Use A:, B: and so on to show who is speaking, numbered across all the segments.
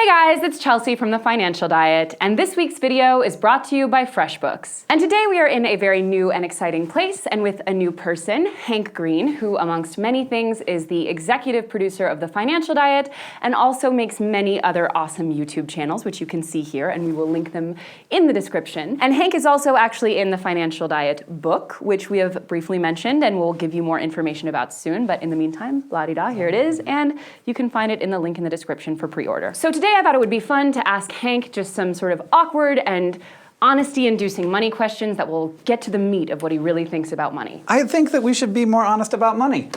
A: Hi guys, it's Chelsea from The Financial Diet, and this week's video is brought to you by FreshBooks. And today we are in a very new and exciting place and with a new person, Hank Green, who amongst many things is the executive producer of The Financial Diet and also makes many other awesome YouTube channels, which you can see here, and we will link them in the description. And Hank is also actually in The Financial Diet book, which we have briefly mentioned and we'll give you more information about soon, but in the meantime, blah-de-da, here it is, and you can find it in the link in the description for pre-order. So today I thought it would be fun to ask Hank just some sort of awkward and honesty-inducing money questions that will get to the meat of what he really thinks about money.
B: I think that we should be more honest about money.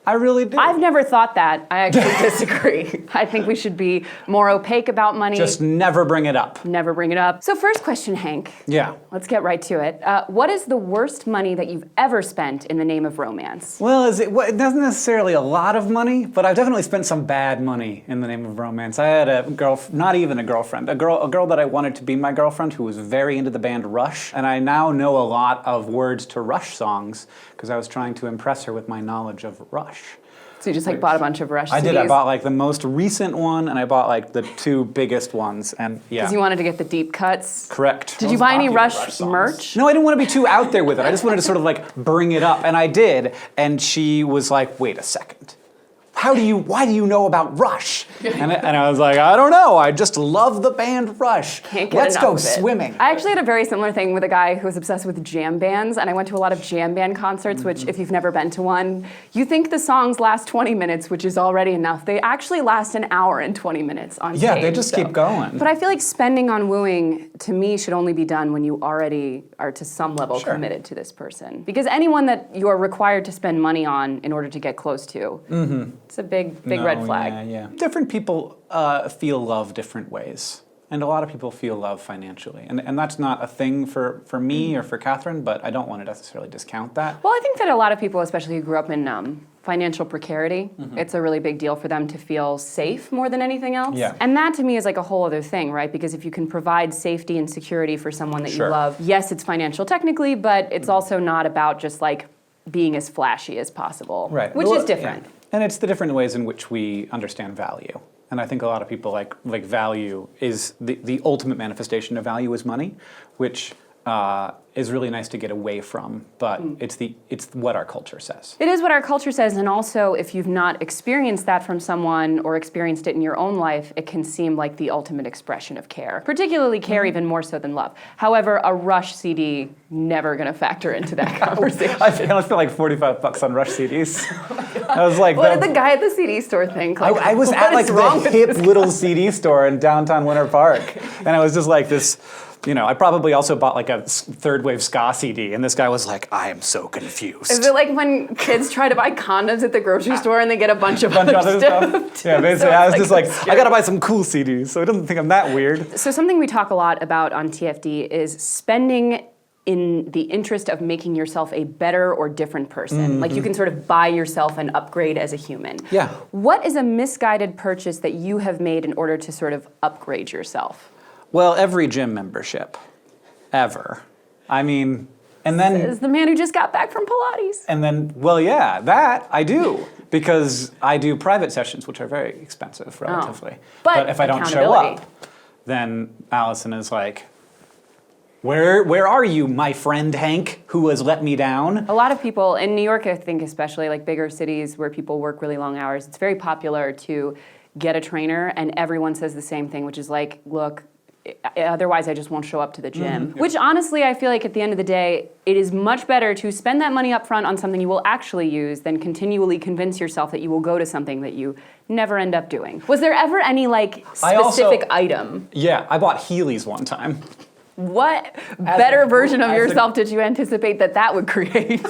B: I really do.
A: I've never thought that. I actually disagree. I think we should be more opaque about money.
B: Just never bring it up.
A: Never bring it up. So first question, Hank.
B: Yeah.
A: Let's get right to it. What is the worst money that you've ever spent in the name of romance?
B: Well, it doesn't necessarily a lot of money, but I've definitely spent some bad money in the name of romance. I had a girl, not even a girlfriend, a girl that I wanted to be my girlfriend who was very into the band Rush, and I now know a lot of words to Rush songs because I was trying to impress her with my knowledge of Rush.
A: So you just bought a bunch of Rush CDs?
B: I did. I bought the most recent one, and I bought the two biggest ones, and yeah.
A: Because you wanted to get the deep cuts?
B: Correct.
A: Did you buy any Rush merch?
B: No, I didn't want to be too out there with it. I just wanted to sort of bring it up, and I did. And she was like, "Wait a second. Why do you know about Rush?" And I was like, "I don't know. I just love the band Rush.
A: Can't get
B: Let's
A: enough
B: go
A: of it."
B: swimming."
A: I actually had a very similar thing with a guy who was obsessed with jam bands, and I went to a lot of jam band concerts, which if you've never been to one, you think the songs last 20 minutes, which is already enough. They actually last an hour and 20 minutes on stage.
B: Yeah, they just keep going.
A: But I feel like spending on wooing, to me, should only be done when you already are to some level committed to this person. Because anyone that you are required to spend money on in order to get close to, it's a big red flag.
B: Yeah. Different people feel love different ways. And a lot of people feel love financially. And that's not a thing for me or for Catherine, but I don't want to necessarily discount that.
A: Well, I think that a lot of people, especially who grew up in financial precarity, it's a really big deal for them to feel safe more than anything else.
B: Yeah.
A: And that to me is a whole other thing, right? Because if you can provide safety and security for someone that you love, yes, it's financial technically, but it's also not about just being as flashy as possible.
B: Right.
A: Which is different.
B: Yeah. And it's the different ways in which we understand value. And I think a lot of people like value is the ultimate manifestation of value is money, which is really nice to get away from, but it's what our culture says.
A: It is what our culture says, and also if you've not experienced that from someone or experienced it in your own life, it can seem like the ultimate expression of care. Particularly care even more so than love. However, a Rush CD, never gonna factor into that conversation.
B: I spent like $45 on Rush CDs. I was like,
A: what did the guy at the CD store think?
B: I was at the hip little CD store in downtown Winter Park, and I was just like this. I probably also bought a third wave ska CD, and this guy was like, "I am so confused."
A: Is it like when kids try to buy condoms at the grocery store and they get a bunch of other stuff?
B: Yeah, basically,
A: So
B: I was just
A: absurd.
B: I gotta buy some cool CDs, so it doesn't think I'm that weird.
A: So something we talk a lot about on TFD is spending in the interest of making yourself a better or different person. You can sort of buy yourself an upgrade as a human.
B: Yeah.
A: What is a misguided purchase that you have made in order to sort of upgrade yourself?
B: Well, every gym membership, ever. I mean, and then...
A: Is the man who just got back from Pilates.
B: And then, well, yeah, that I do. Because I do private sessions, which are very expensive, relatively.
A: But
B: if I don't show up, then Allison is like, Where are you, my friend Hank, who has let me down?
A: A lot of people, in New York, I think especially, bigger cities where people work really long hours, it's very popular to get a trainer, and everyone says the same thing, which is look, otherwise I just won't show up to the gym. Which honestly, I feel like at the end of the day, it is much better to spend that money up front on something you will actually use than continually convince yourself that you will go to something that you never end up doing. Was there ever any specific item?
B: Yeah, I bought Heelys one time.
A: What better version of yourself did you anticipate that would create?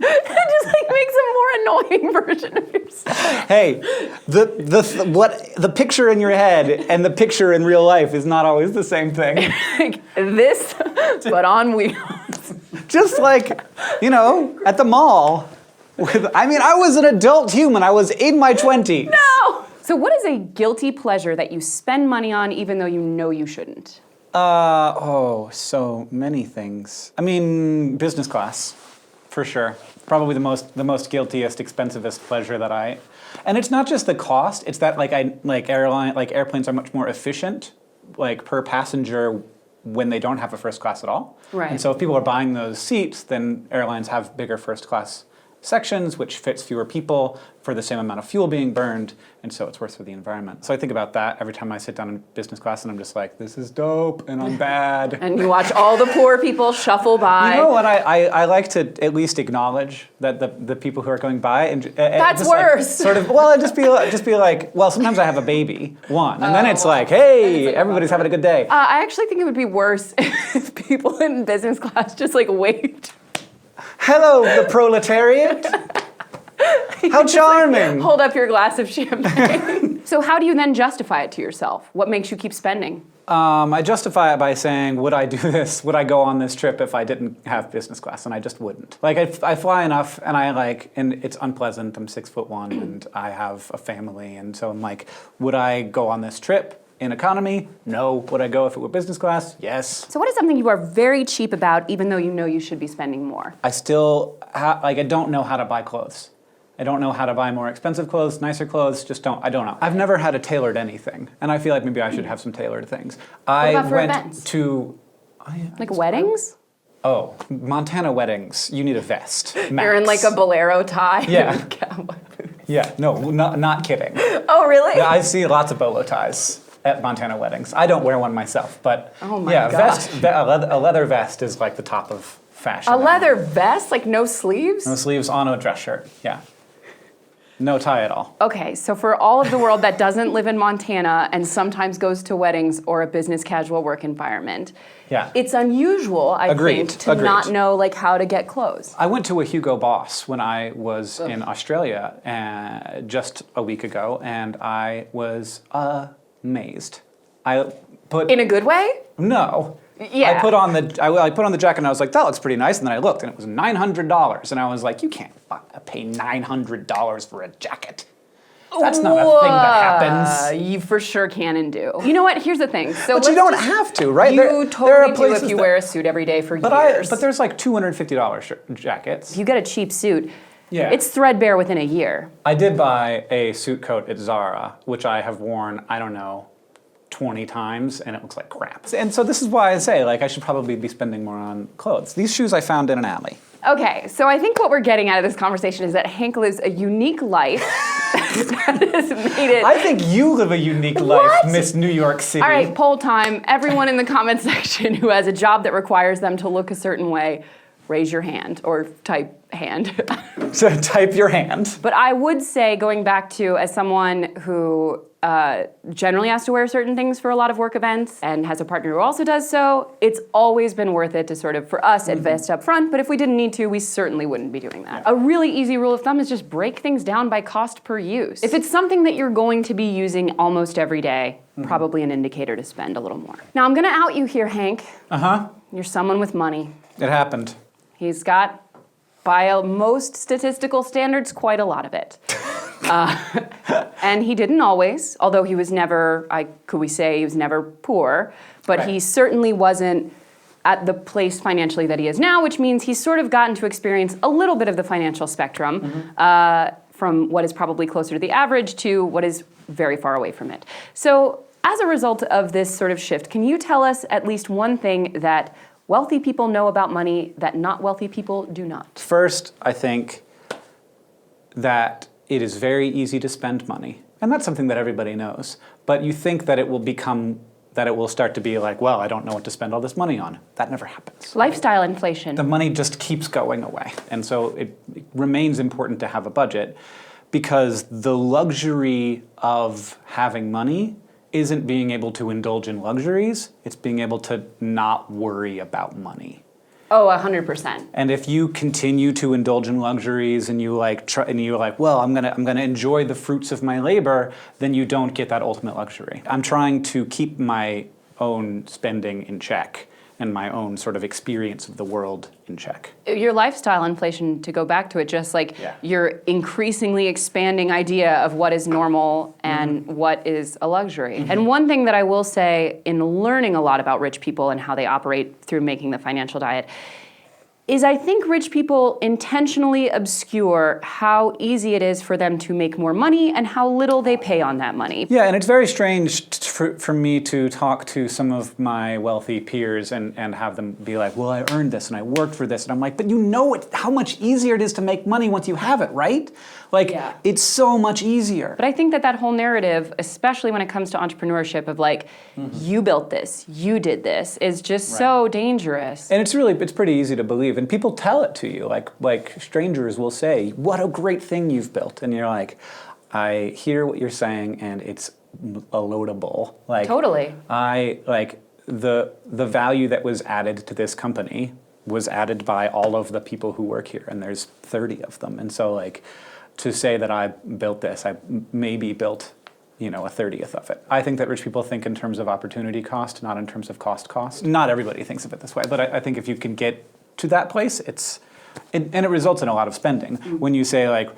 A: That just makes a more annoying version of yourself.
B: Hey, the picture in your head and the picture in real life is not always the same thing.
A: This, but on wheels.
B: Just at the mall. I was an adult human. I was in my 20s.
A: No! So what is a guilty pleasure that you spend money on even though you know you shouldn't?
B: So many things. Business class, for sure. Probably the most guiltiest, expensivest pleasure that And it's not just the cost, it's that airplanes are much more efficient like per passenger when they don't have a first class at all.
A: Right.
B: And so if people are buying those seats, then airlines have bigger first class sections, which fits fewer people for the same amount of fuel being burned, and so it's worse for the environment. So I think about that every time I sit down in business class, and I'm just like, this is dope, and I'm bad.
A: And you watch all the poor people shuffle by.
B: You know what? I like to at least acknowledge that the people who are going by, and
A: That's
B: just
A: worse.
B: Like, sort of. Well, just be like, well, sometimes I have a baby, one, and then it's like, hey, everybody's having a good day.
A: I actually think it would be worse if people in business class just like waved.
B: Hello, the proletariat. How charming.
A: Hold up your glass of champagne. So how do you then justify it to yourself? What makes you keep spending?
B: I justify it by saying, would I do this? Would I go on this trip if I didn't have business class? And I just wouldn't. Like, I fly enough, and and it's unpleasant. I'm 6'1", and I have a family, and so I'm like, would I go on this trip? In economy, no. Would I go if it were business class? Yes.
A: So what is something you are very cheap about, even though you know you should be spending more?
B: I still, I don't know how to buy clothes. I don't know how to buy more expensive clothes, nicer clothes, I don't know. I've never had a tailored anything, and I feel like maybe I should have some tailored things.
A: What about for
B: went
A: events?
B: to...
A: Like weddings?
B: Oh, Montana weddings, you need a vest. Max.
A: You're in like a bolero tie.
B: Yeah.
A: and cowboy boots.
B: Yeah, no, not kidding.
A: Oh, really?
B: I see lots of bolo ties at Montana weddings. I don't wear one myself, but
A: Oh my
B: yeah,
A: gosh.
B: a leather vest is like the top of fashion.
A: A leather vest? Like no sleeves?
B: No sleeves on a dress shirt, yeah. No tie at all.
A: Okay, so for all of the world that doesn't live in Montana and sometimes goes to weddings or a business casual work environment,
B: Yeah.
A: it's unusual, I
B: Agreed,
A: think, to
B: agreed.
A: not know like how to get clothes.
B: I went to a Hugo Boss when I was in Australia just a week ago, and I was amazed. I put
A: In a good way?
B: no.
A: Yeah.
B: I put on the jacket and I was like, that looks pretty nice. And then I looked and it was $900, and I was like, you can't pay $900 for a jacket. That's not a thing that happens.
A: You for sure can and do. You know what? Here's the thing. So
B: But you don't have to, right?
A: You
B: There are
A: totally do
B: places
A: if you
B: that-
A: wear a suit every day for years.
B: But there's like $250 jackets.
A: If you get a cheap suit,
B: Yeah.
A: it's threadbare within a year.
B: I did buy a suit coat at Zara, which I have worn, I don't know, 20 times, and it looks like crap. And so this is why I say, like, I should probably be spending more on clothes. These shoes I found in an alley.
A: Okay, so I think what we're getting out of this conversation is that Hank lives a unique life that has made it.
B: I think you live a unique life,
A: What?
B: Miss New York City.
A: All right, poll time. Everyone in the comment section who has a job that requires them to look a certain way, raise your hand or type hand.
B: So type your hand.
A: But I would say, going back to as someone who generally has to wear certain things for a lot of work events and has a partner who also does so, it's always been worth it to sort of, for us, invest up front. But if we didn't need to, we certainly wouldn't be doing that. A really easy rule of thumb is just break things down by cost per use. If it's something that you're going to be using almost every day, probably an indicator to spend a little more. Now, I'm gonna out you here, Hank.
B: Uh-huh.
A: You're someone with money.
B: It happened.
A: He's got, by most statistical standards, quite a lot of it. And he didn't always, although he was never, could we say he was never poor, but
B: Right.
A: he certainly wasn't at the place financially that he is now, which means he's sort of gotten to experience a little bit of the financial spectrum from what is probably closer to the average to what is very far away from it. So as a result of this sort of shift, can you tell us at least one thing that wealthy people know about money that not wealthy people do not?
B: First, I think that it is very easy to spend money. And that's something that everybody knows. But you think that it will start to be like, well, I don't know what to spend all this money on. That never happens.
A: Lifestyle inflation.
B: The money just keeps going away. And so it remains important to have a budget, because the luxury of having money isn't being able to indulge in luxuries, it's being able to not worry about money.
A: Oh, 100%.
B: And if you continue to indulge in luxuries and you you're like, well, I'm gonna enjoy the fruits of my labor, then you don't get that ultimate luxury. I'm trying to keep my own spending in check and my own sort of experience of the world in check.
A: Your lifestyle inflation, to go back to it, just like
B: Yeah.
A: your increasingly expanding idea of what is normal and what is a luxury. And one thing that I will say in learning a lot about rich people and how they operate through making the financial diet, is I think rich people intentionally obscure how easy it is for them to make more money and how little they pay on that money.
B: Yeah, and it's very strange for me to talk to some of my wealthy peers and have them be like, well, I earned this and I worked for this. And I'm like, but you know how much easier it is to make money once you have it, right? Like,
A: Yeah.
B: It's so much easier.
A: But I think that whole narrative, especially when it comes to entrepreneurship of like, you built this, you did this, is just so dangerous.
B: And it's pretty easy to believe. And people tell it to you. Like strangers will say, what a great thing you've built. And you're like, I hear what you're saying and it's a loadable. Like,
A: Totally.
B: The value that was added to this company was added by all of the people who work here, and there's 30 of them. And so like, to say that I built this, I maybe built, a 30th of it. I think that rich people think in terms of opportunity cost, not in terms of cost. Not everybody thinks of it this way, but I think if you can get to that place, and it results in a lot of spending. When you say like,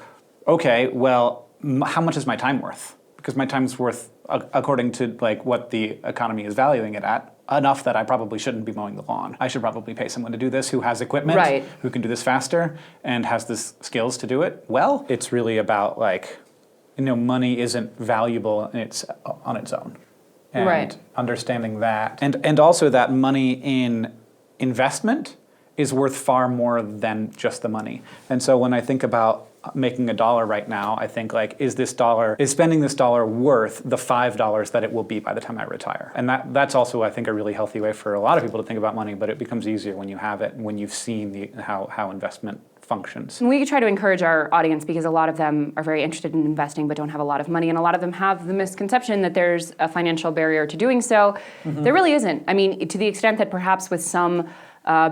B: okay, well, how much is my time worth? Because my time's worth, according to like what the economy is valuing it at, enough that I probably shouldn't be mowing the lawn. I should probably pay someone to do this who has equipment,
A: Right.
B: who can do this faster, and has the skills to do it well. It's really about like, money isn't valuable on its own. And
A: Right.
B: understanding that. And also that money in investment is worth far more than just the money. And so when I think about making $1 right now, I think like, is spending this dollar worth the $5 that it will be by the time I retire? And that's also, I think, a really healthy way for a lot of people to think about money, but it becomes easier when you have it, when you've seen how investment functions.
A: We try to encourage our audience because a lot of them are very interested in investing but don't have a lot of money, and a lot of them have the misconception that there's a financial barrier to doing so. There really isn't. I mean, to the extent that perhaps with some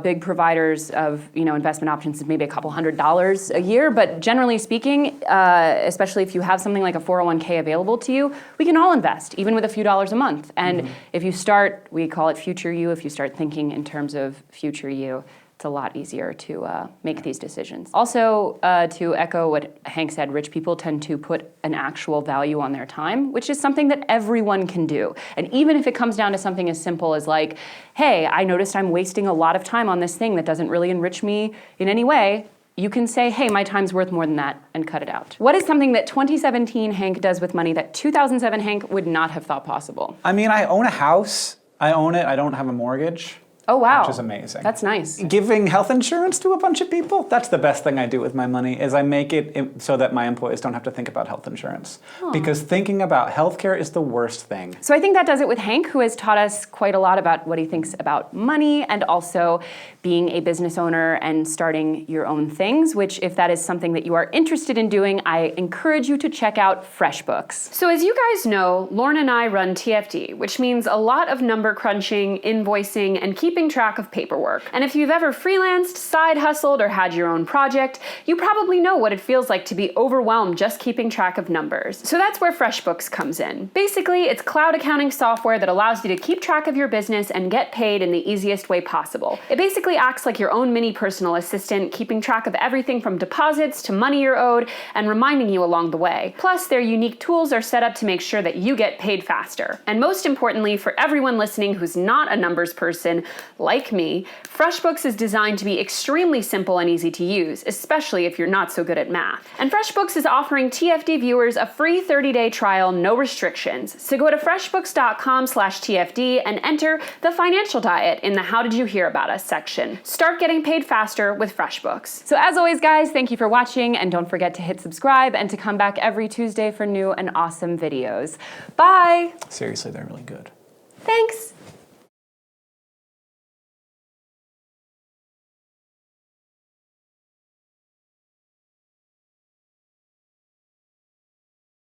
A: big providers of investment options, it's maybe a couple $100s a year, but generally speaking, especially if you have something like a 401k available to you, we can all invest, even with a few dollars a month. And if you start, we call it future you, if you start thinking in terms of future you, it's a lot easier to make these decisions. Also, to echo what Hank said, rich people tend to put an actual value on their time, which is something that everyone can do. And even if it comes down to something as simple as like, hey, I noticed I'm wasting a lot of time on this thing that doesn't really enrich me in any way, you can say, hey, my time's worth more than that, and cut it out. What is something that 2017 Hank does with money that 2007 Hank would not have thought possible?
B: I mean, I own a house. I own it. I don't have a mortgage.
A: Oh, wow.
B: Which is amazing.
A: That's nice.
B: Giving health insurance to a bunch of people, that's the best thing I do with my money, is I make it so that my employees don't have to think about health insurance. Because thinking about healthcare is the worst thing.
A: So I think that does it with Hank, who has taught us quite a lot about what he thinks about money and also being a business owner and starting your own things, which if that is something that you are interested in doing, I encourage you to check out FreshBooks. So as you guys know, Lauren and I run TFD, which means a lot of number crunching, invoicing, and keeping track of paperwork. And if you've ever freelanced, side hustled, or had your own project, you probably know what it feels like to be overwhelmed just keeping track of numbers. So that's where FreshBooks comes in. Basically, it's cloud accounting software that allows you to keep track of your business and get paid in the easiest way possible. It basically acts like your own mini personal assistant, keeping track of everything from deposits to money you're owed and reminding you along the way. Plus, their unique tools are set up to make sure that you get paid faster. And most importantly, for everyone listening who's not a numbers person, like me, FreshBooks is designed to be extremely simple and easy to use, especially if you're not so good at math. And FreshBooks is offering TFD viewers a free 30-day trial, no restrictions. So go to freshbooks.com/TFD and enter the financial diet in the How Did You Hear About Us section. Start getting paid faster with FreshBooks. So as always, guys, thank you for watching, and don't forget to hit subscribe and to come back every Tuesday for new and awesome videos. Bye!
B: Seriously, they're really good.
A: Thanks!